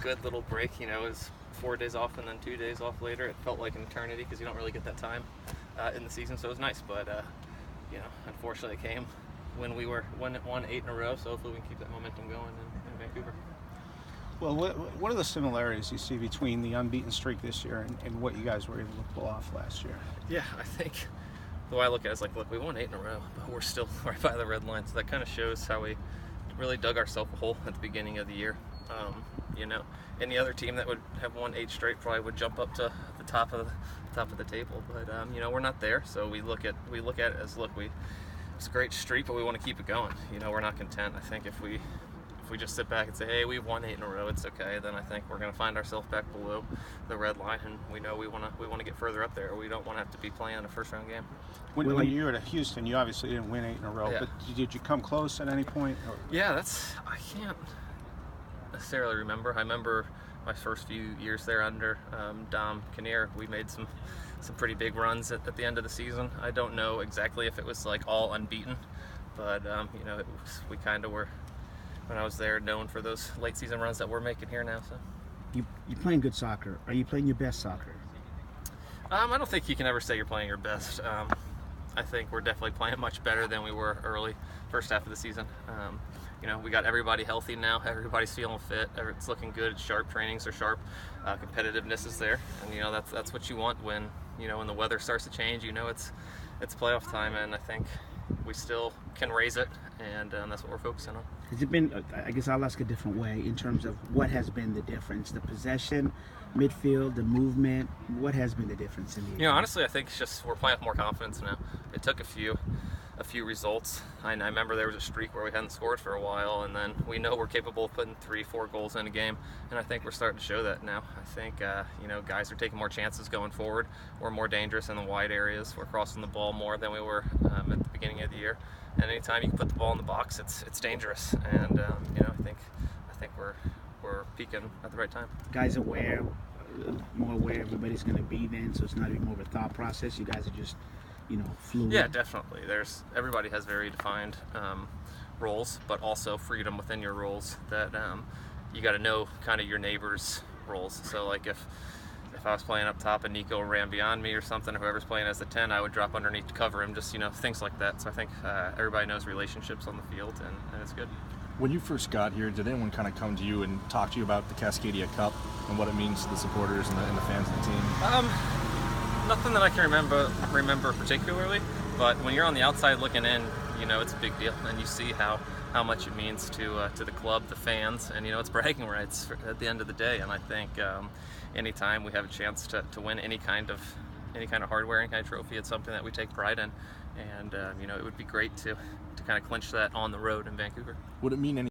good little break. You know, it was 4 days off and then 2 days off later. It felt like an eternity because you don't really get that time in the season, so it was nice. But you know, unfortunately, it came when we won 8 in a row. So hopefully, we can keep that momentum going in Vancouver. Well, what are the similarities you see between the unbeaten streak this year and what you guys were able to pull off last year? Yeah, I think the way I look at it is like, look, we won 8 in a row, but we're still right by the red line. So that kind of shows how we really dug ourselves a hole at the beginning of the year. You know, any other team that would have won 8 straight probably would jump up to the top of the table. But you know, we're not there. So we look at it as, look, it's a great streak, but we want to keep it going. You know, we're not content. I think if we just sit back and say, hey, we've won 8 in a row, it's okay, then I think we're going to find ourselves back below the red line, and we know we want to get further up there. We don't want to have to be playing a first-round game. When you were at Houston, you obviously didn't win 8 in a row, Yeah. but did you come close at any point? Or? Yeah, I can't necessarily remember. I remember my first few years there under Dom Kinnear. We made some pretty big runs at the end of the season. I don't know exactly if it was like all unbeaten, but you know, we kind of were, when I was there, known for those late season runs that we're making here now. So you're playing good soccer. Are you playing your best soccer? I don't think you can ever say you're playing your best. I think we're definitely playing much better than we were early first half of the season. You know, we got everybody healthy now. Everybody's feeling fit. It's looking good. It's sharp. Trainings are sharp. Competitiveness is there, and you know, that's what you want when the weather starts to change. You know, it's playoff time, and I think we still can raise it, and that's what we're focusing on. Has it been, I guess I'll ask a different way, in terms of what has been the difference? The possession, midfield, the movement, what has been the difference in the game? You know, honestly, I think it's just we're playing with more confidence now. It took a few results. I remember there was a streak where we hadn't scored for a while, and then we know we're capable of putting 3-4 goals in a game, and I think we're starting to show that now. I think you know, guys are taking more chances going forward. We're more dangerous in the wide areas. We're crossing the ball more than we were at the beginning of the year. And anytime you can put the ball in the box, it's dangerous. And you know, I think we're peaking at the right time. Guys aware, more aware everybody's going to be then, so it's not even more of a thought process. You guys are just, you know, fluid. Yeah, definitely. Everybody has very defined roles, but also freedom within your roles. That you got to know kind of your neighbors' roles. So like if I was playing up top and Nico ran beyond me or something, or whoever's playing as the 10, I would drop underneath to cover him. Just, you know, things like that. So I think everybody knows relationships on the field, and it's good. When you first got here, did anyone kind of come to you and talk to you about the Cascadia Cup and what it means to the supporters and the fans of the team? Nothing that I can remember particularly, but when you're on the outside looking in, you know, it's a big deal, and you see how much it means to the club, the fans, and you know, it's bragging rights at the end of the day. And I think anytime we have a chance to win any kind of hardware, any kind of trophy, it's something that we take pride in, and you know, it would be great to kind of clinch that on the road in Vancouver. Would it mean any